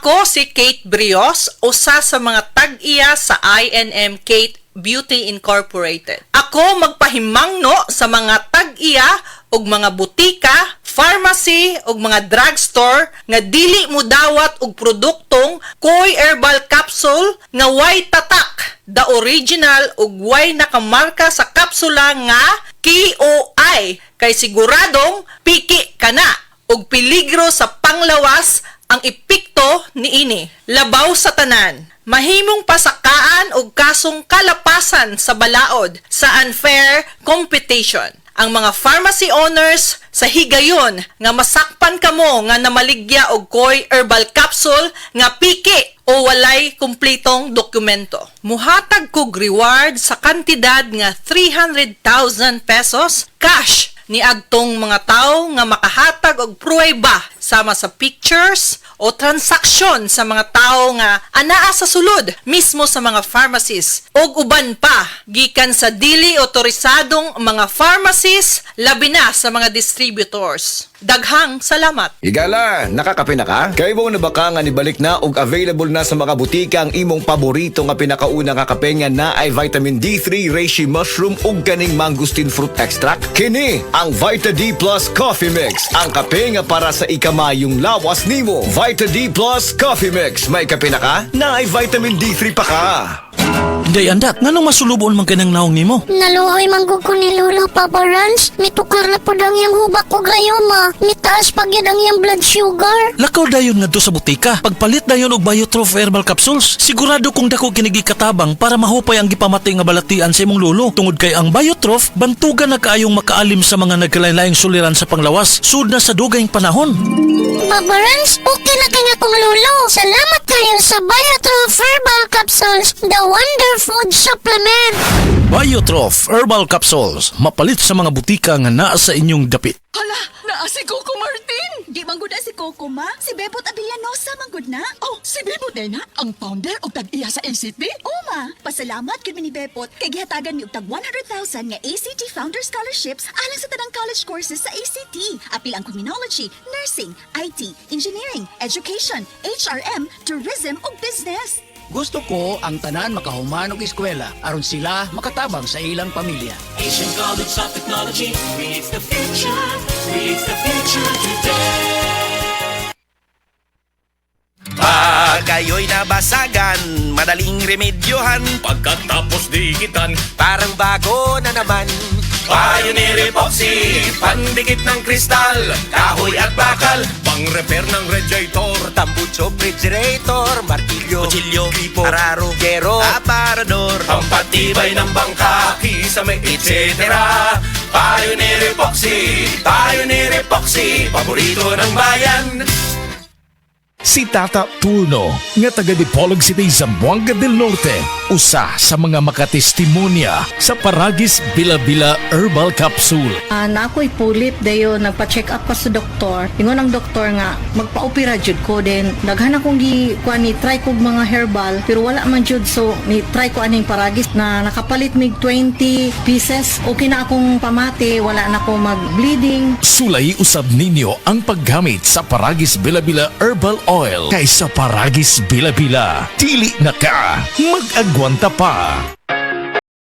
Ako si Kate Brios, usa sa mga tag-iya sa I&M Kate Beauty Incorporated. Ako magpahimangno sa mga tag-iya og mga butika, pharmacy ug mga drugstore nga dili mo dawat og produktong Koy Herbal Capsule nga way tatak, the original ug way nakamarka sa kapsula nga KOI kay siguradong piki kana ug peligro sa panglawas ang epekto niini. Labaw sa tanan, mahimong pasakaan og kasong kalapasan sa balaod sa unfair competition. Ang mga pharmacy owners sa higayon nga masakpan kamo nga namaligya og Koy Herbal Capsule nga piki o walay kumpletong dokumento. Muhatag kog reward sa kantidad nga 300,000 pesos cash ni agtong mga tao nga makahatag og pruweba sama sa pictures o transaksyon sa mga tao nga anaa sa sulod mismo sa mga pharmacies og uban pa gikan sa dili otorisadong mga pharmacies labi na sa mga distributors. Daghang salamat. Higala, nakakape na ka? Kay mo na baka nga nibalik na og available na sa mga butika ang imong paborito nga pinakauna nga kape nga na ay vitamin D3, reishi mushroom ug kaning mangosteen fruit extract. Kini ang Vita D Plus Coffee Mix, ang kape nga para sa ikamayong lawas nimo. Vita D Plus Coffee Mix, may kape na ka? Na ay vitamin D3 pa ka. Day andak, nganong masulubon man kanang naong nimo? Naluhoy manggug ko ni Lolo, Papa Rans. Mitukar na po dang yung hubak ko gayoma. Mitaas pag yan ang yung blood sugar. Lakaw dayon nga sa butika. Pagpalit dayon og Biotrof Herbal Capsules, sigurado kung dako kinigi katabang para mahupay ang gipamatay nga balatian sa imong lolo. Tungod kay ang Biotrof, bantugan na kaayong makaalim sa mga nagkalain-laing suliran sa panglawas, sud na sa dugayng panahon. Papa Rans, okay na kanya kong Lolo. Salamat kayo sa Biotrof Herbal Capsules, the wonder food supplement. Biotrof Herbal Capsules, mapalit sa mga butika nga naa sa inyong dapit. Hala, naa si Coco Martin! Di manggod na si Coco, ma. Si Bebot Avillanosa manggod na. Oh, si Bebot na ang founder o tag-iya sa ACT? Oo, ma. Pasalamat kami ni Bebot kay gihatagan ni og tag 100,000 nga ACT Founder Scholarships alang sa tanang college courses sa ACT. Apil ang criminology, nursing, IT, engineering, education, HRM, tourism ug business. Gusto ko ang tanan makahuman og eskwela aron sila makatabang sa ilang pamilya. Asian College of Technology creates the future today. Pag kayo'y nabasagan, madaling remedyohan. Pagkatapos dikitan, Parang bago na naman. Pioneer Epoxy, pandikit ng kristal, kahoy at bakal, pang-repair ng radiator, Tambucho, refrigerator, martilyo, kutsilyo, gripo, araro, gero, aparador, pampatibay ng bangka, kisame, etc. Pioneer Epoxy, paborito ng bayan. Si Tata Turno, nga taga Dipolog City, Zamboanga del Norte, usa sa mga makatestimonya sa Paragis Bila-Bila Herbal Capsule. Na ako'y pulit dayo, nagpa-check up pa sa doktor. Ingon ang doktor nga, magpa-opera jud ko din. Daghan akong try kog mga herbal, pero wala man jud, so ni-try ko aning Paragis na nakapalit mig 20 pieces. Okay na akong pamati, wala na ako mag-bleeding. Sulay usab ninyo ang paggamit sa Paragis Bila-Bila Herbal Oil kaysa Paragis Bila-Bila. Dili na ka, mag-agwanta pa.